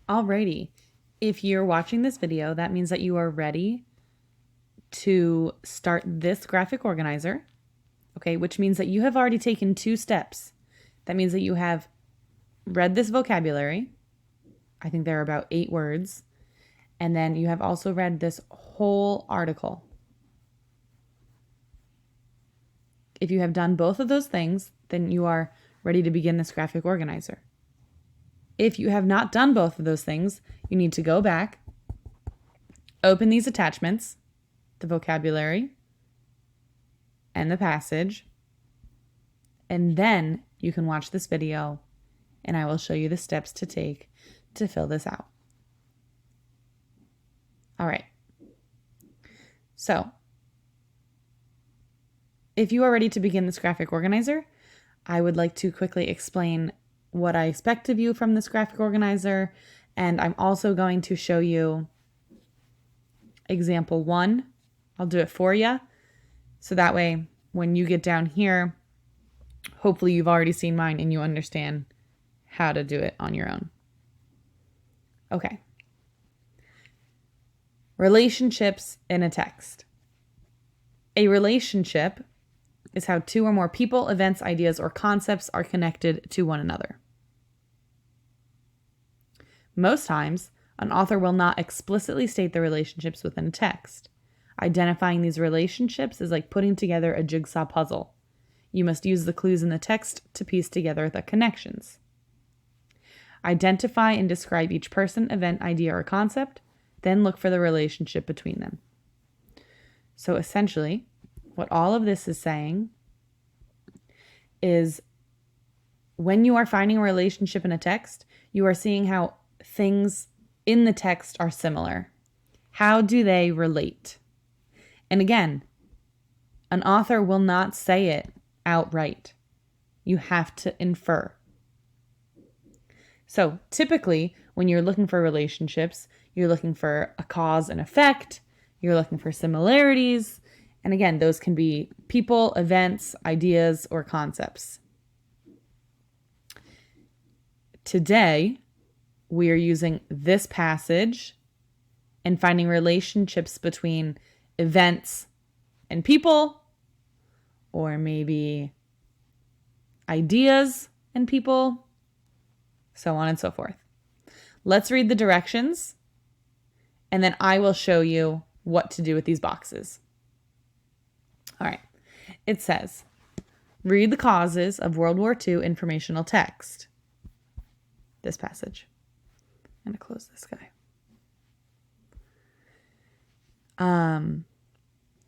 Alrighty. If you're watching this video, that means that you are ready to start this graphic organizer, okay, which means that you have already taken 2 steps. That means that you have read this vocabulary. I think there are about 8 words. And then you have also read this whole article. If you have done both of those things, then you are ready to begin this graphic organizer. If you have not done both of those things, you need to go back, open these attachments, the vocabulary and the passage, and then you can watch this video and I will show you the steps to take to fill this out. All right. So, if you are ready to begin this graphic organizer, I would like to quickly explain what I expect of you from this graphic organizer, and I'm also going to show you example 1. I'll do it for you, so that way when you get down here, hopefully you've already seen mine and you understand how to do it on your own. Okay. Relationships in a text. A relationship is how 2 or more people, events, ideas, or concepts are connected to one another. Most times, an author will not explicitly state the relationships within a text. Identifying these relationships is like putting together a jigsaw puzzle. You must use the clues in the text to piece together the connections. Identify and describe each person, event, idea, or concept, then look for the relationship between them. So essentially, what all of this is saying is when you are finding a relationship in a text, you are seeing how things in the text are similar. How do they relate? And again, an author will not say it outright. You have to infer. So typically, when you're looking for relationships, you're looking for a cause and effect, you're looking for similarities, and again, those can be people, events, ideas, or concepts. Today, we are using this passage and finding relationships between events and people, or maybe ideas and people, so on and so forth. Let's read the directions, and then I will show you what to do with these boxes. All right. It says, read the causes of World War II informational text. This passage. I'm going to close this guy.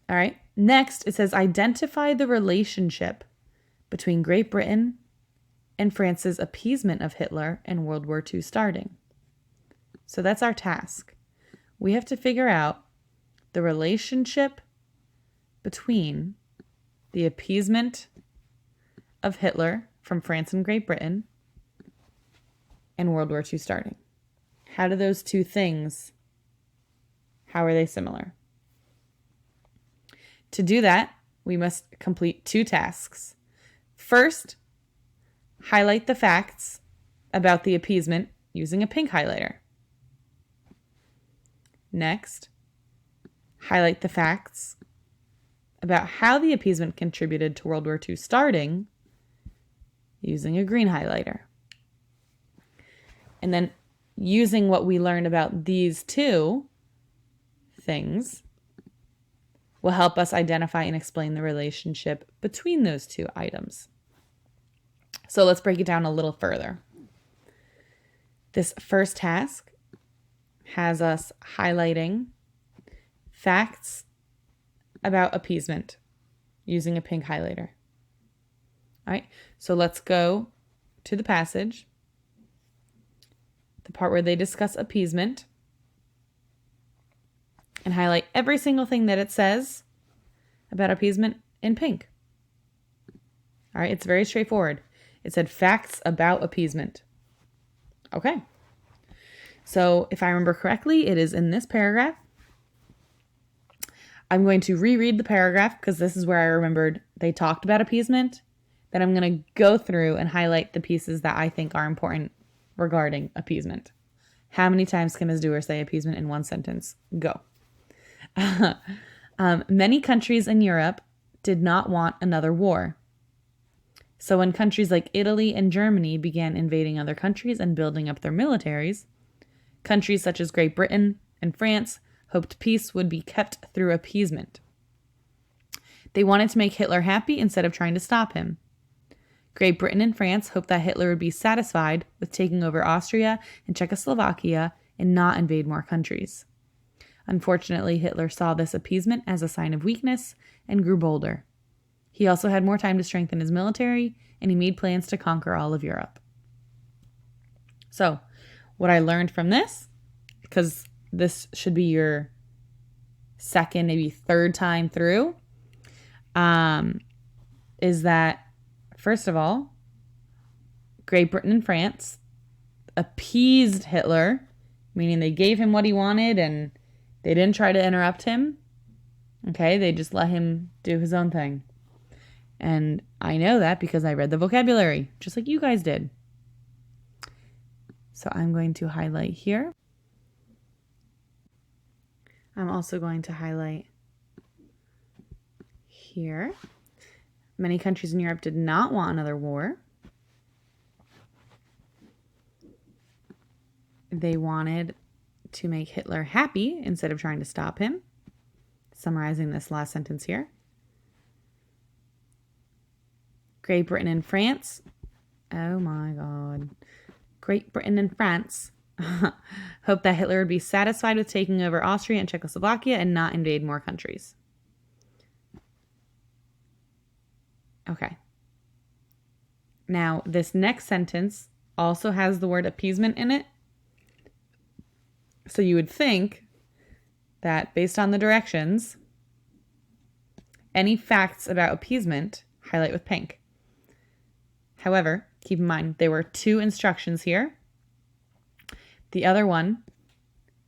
All right. Next, it says, identify the relationship between Great Britain and France's appeasement of Hitler and World War II starting. So that's our task. We have to figure out the relationship between the appeasement of Hitler from France and Great Britain and World War II starting. How do those 2 things, how are they similar? To do that, we must complete 2 tasks. First, highlight the facts about the appeasement using a pink highlighter. Next, highlight the facts about how the appeasement contributed to World War II starting using a green highlighter. And then using what we learned about these 2 things will help us identify and explain the relationship between those 2 items. So let's break it down a little further. This first task has us highlighting facts about appeasement using a pink highlighter. All right, so let's go to the passage, the part where they discuss appeasement, and highlight every single thing that it says about appeasement in pink. All right, it's very straightforward. It said facts about appeasement. Okay. So if I remember correctly, it is in this paragraph. I'm going to reread the paragraph because this is where I remembered they talked about appeasement. Then I'm going to go through and highlight the pieces that I think are important regarding appeasement. How many times can Ms. Dewar say appeasement in one sentence? Go. Many countries in Europe did not want another war. So when countries like Italy and Germany began invading other countries and building up their militaries, countries such as Great Britain and France hoped peace would be kept through appeasement. They wanted to make Hitler happy instead of trying to stop him. Great Britain and France hoped that Hitler would be satisfied with taking over Austria and Czechoslovakia and not invade more countries. Unfortunately, Hitler saw this appeasement as a sign of weakness and grew bolder. He also had more time to strengthen his military, and he made plans to conquer all of Europe. So, what I learned from this, because this should be your second, maybe third time through, is that, first of all, Great Britain and France appeased Hitler, meaning they gave him what he wanted and they didn't try to interrupt him. Okay, they just let him do his own thing. And I know that because I read the vocabulary, just like you guys did. So I'm going to highlight here. I'm also going to highlight here. Many countries in Europe did not want another war. They wanted to make Hitler happy instead of trying to stop him. Summarizing this last sentence here. Great Britain and France. Oh my God. Great Britain and France hoped that Hitler would be satisfied with taking over Austria and Czechoslovakia and not invade more countries. Okay. Now, this next sentence also has the word appeasement in it. So you would think that based on the directions, any facts about appeasement, highlight with pink. However, keep in mind, there were two instructions here. The other one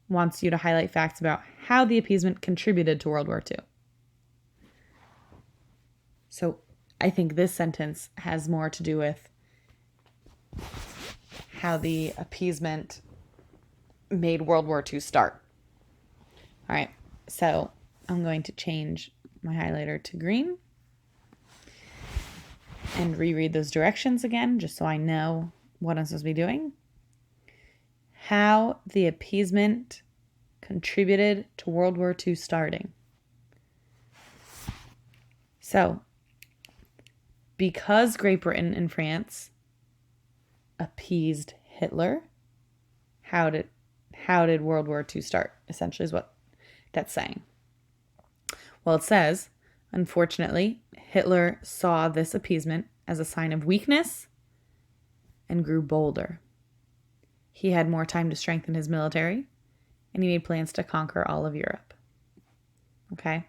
wants you to highlight facts about how the appeasement contributed to World War II. So I think this sentence has more to do with how the appeasement made World War II start. All right, so I'm going to change my highlighter to green and reread those directions again, just so I know what I'm supposed to be doing. How the appeasement contributed to World War II starting. So, because Great Britain and France appeased Hitler, how did World War II start? Essentially is what that's saying. Well, it says, unfortunately, Hitler saw this appeasement as a sign of weakness and grew bolder. He had more time to strengthen his military, and he made plans to conquer all of Europe. Okay?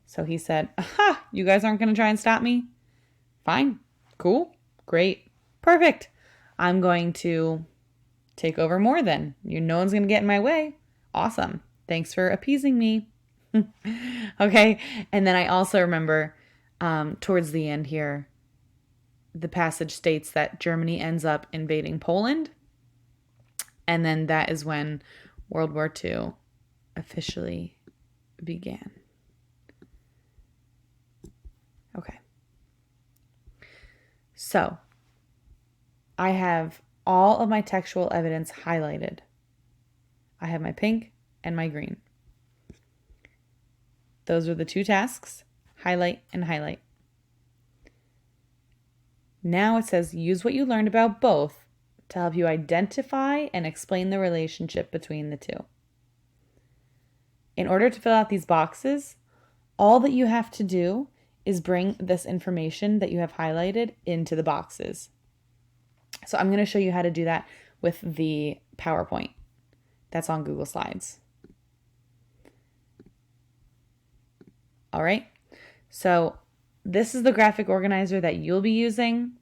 So he said, aha, you guys aren't going to try and stop me? Fine. Cool. Great. Perfect. I'm going to take over more then. No one's going to get in my way. Awesome. Thanks for appeasing me. Okay. And then I also remember towards the end here, the passage states that Germany ends up invading Poland. And then that is when World War II officially began. Okay. So I have all of my textual evidence highlighted. I have my pink and my green. Those are the two tasks, highlight and highlight. Now it says use what you learned about both to help you identify and explain the relationship between the two. In order to fill out these boxes, all that you have to do is bring this information that you have highlighted into the boxes. So I'm going to show you how to do that with the PowerPoint that's on Google Slides. All right. So this is the graphic organizer that you'll be using.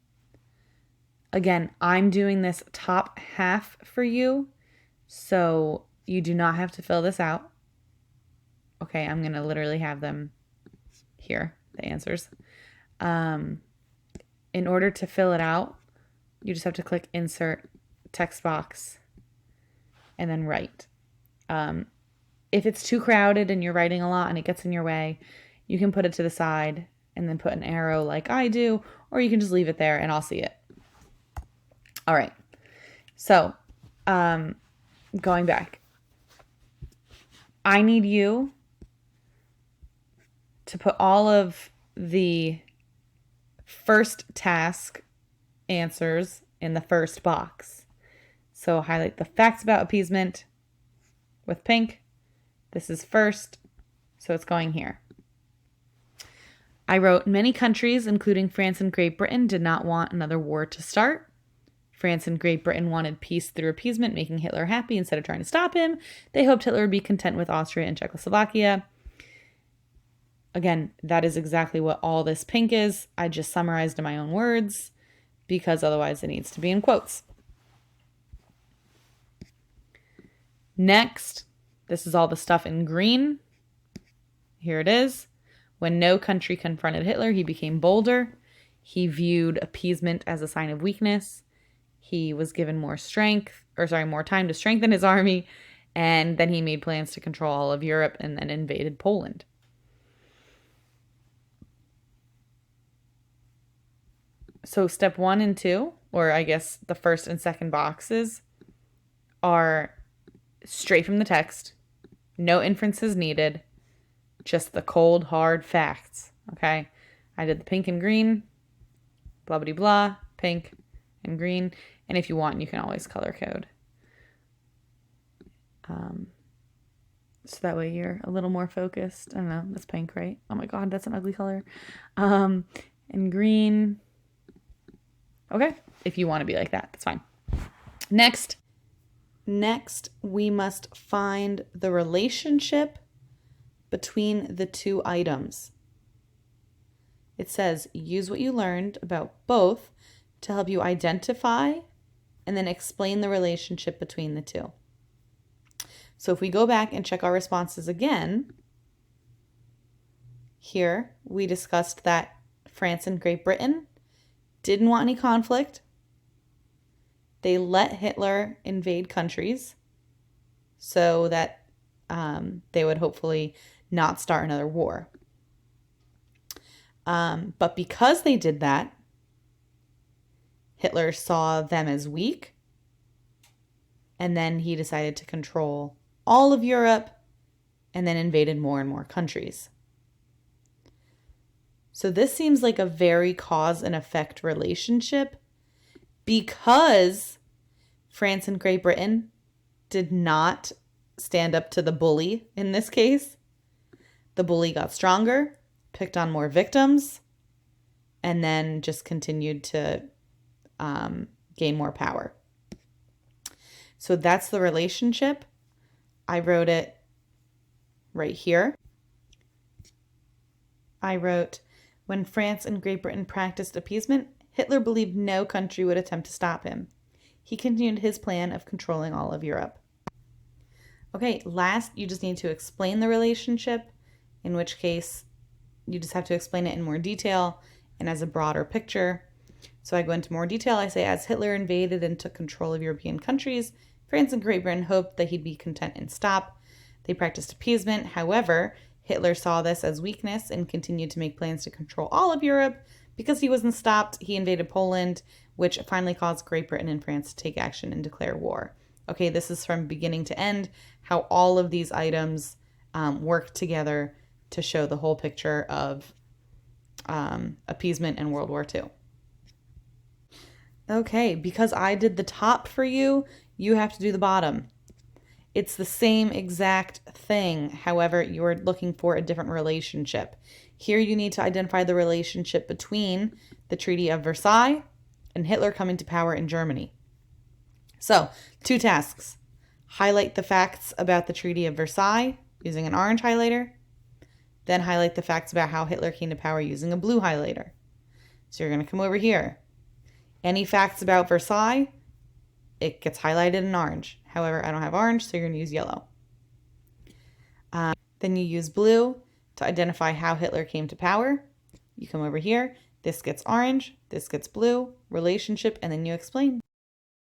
Again, I'm doing this top half for you, so you do not have to fill this out. Okay, I'm going to literally have them here, the answers. In order to fill it out, you just have to click Insert Text Box and then write. If it's too crowded and you're writing a lot and it gets in your way, you can put it to the side and then put an arrow like I do, or you can just leave it there and I'll see it. All right. So, going back, I need you to put all of the first task answers in the first box. So highlight the facts about appeasement with pink. This is first, so it's going here. I wrote, many countries, including France and Great Britain, did not want another war to start. France and Great Britain wanted peace through appeasement, making Hitler happy instead of trying to stop him. They hoped Hitler would be content with Austria and Czechoslovakia. Again, that is exactly what all this pink is. I just summarized in my own words because otherwise it needs to be in quotes. Next, this is all the stuff in green. Here it is. When no country confronted Hitler, he became bolder. He viewed appeasement as a sign of weakness. He was given more time to strengthen his army. And then he made plans to control all of Europe and then invaded Poland. So step 1 and 2, or I guess the first and second boxes, are straight from the text. No inferences needed. Just the cold, hard facts. Okay? I did the pink and green. Blah, blah, blah. Pink and green. And if you want, you can always color code. So that way you're a little more focused. I don't know. That's pink, right? Oh my God, that's an ugly color. And green. Okay, if you want to be like that, that's fine. Next, we must find the relationship between the two items. It says, use what you learned about both to help you identify and then explain the relationship between the two. So if we go back and check our responses again, here we discussed that France and Great Britain didn't want any conflict. They let Hitler invade countries so that they would hopefully not start another war. But because they did that, Hitler saw them as weak, and then he decided to control all of Europe and then invaded more and more countries. So this seems like a very cause and effect relationship because France and Great Britain did not stand up to the bully in this case. The bully got stronger, picked on more victims, and then just continued to gain more power. So that's the relationship. I wrote it right here. I wrote, when France and Great Britain practiced appeasement, Hitler believed no country would attempt to stop him. He continued his plan of controlling all of Europe. Okay, last, you just need to explain the relationship, in which case you just have to explain it in more detail and as a broader picture. So I go into more detail. I say, as Hitler invaded and took control of European countries, France and Great Britain hoped that he'd be content and stop. They practiced appeasement. However, Hitler saw this as weakness and continued to make plans to control all of Europe. Because he wasn't stopped, he invaded Poland, which finally caused Great Britain and France to take action and declare war. Okay, this is from beginning to end, how all of these items work together to show the whole picture of appeasement in World War II. Okay, because I did the top for you, you have to do the bottom. It's the same exact thing. However, you're looking for a different relationship. Here you need to identify the relationship between the Treaty of Versailles and Hitler coming to power in Germany. So, 2 tasks. Highlight the facts about the Treaty of Versailles using an orange highlighter. Then highlight the facts about how Hitler came to power using a blue highlighter. So you're going to come over here. Any facts about Versailles, it gets highlighted in orange. However, I don't have orange, so you're going to use yellow. Then you use blue to identify how Hitler came to power. You come over here. This gets orange. This gets blue. Relationship, and then you explain.